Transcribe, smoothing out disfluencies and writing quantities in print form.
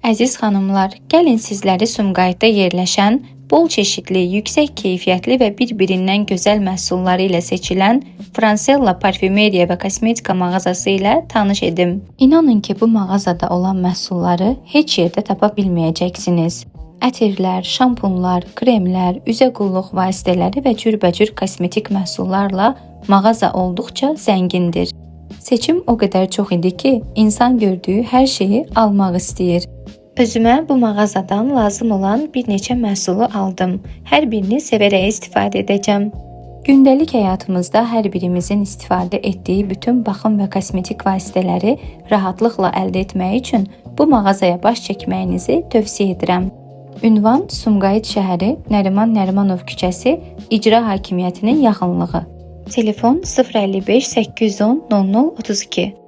Əziz xanımlar, gəlin sizləri Sumqayıtda yerləşən, bol çeşidli, yüksək keyfiyyətli və bir-birindən gözəl məhsulları ilə seçilən Fransella parfümeriya və kosmetika mağazası ilə tanış edim. İnanın ki, bu mağazada olan məhsulları heç yerdə tapa bilməyəcəksiniz. Ətirlər, şampunlar, kremlər, üzə qulluq vasitələri və cürbəcür kosmetik məhsullarla mağaza olduqca zəngindir. Seçim o qədər çox idi ki, insan gördüyü hər şeyi almaq istəyir. Özümə bu mağazadan lazım olan bir neçə məhsulu aldım. Hər birini sevərək istifadə edəcəm. Gündəlik həyatımızda hər birimizin istifadə etdiyi bütün baxım və kosmetik vasitələri rahatlıqla əldə etmək üçün bu mağazaya baş çəkməyinizi tövsiyə edirəm. Ünvan Sumqayıt şəhəri, Nəriman Nərimanov küçəsi, İcra Hakimiyyətinin yaxınlığı. Telefon 055 810 00 32.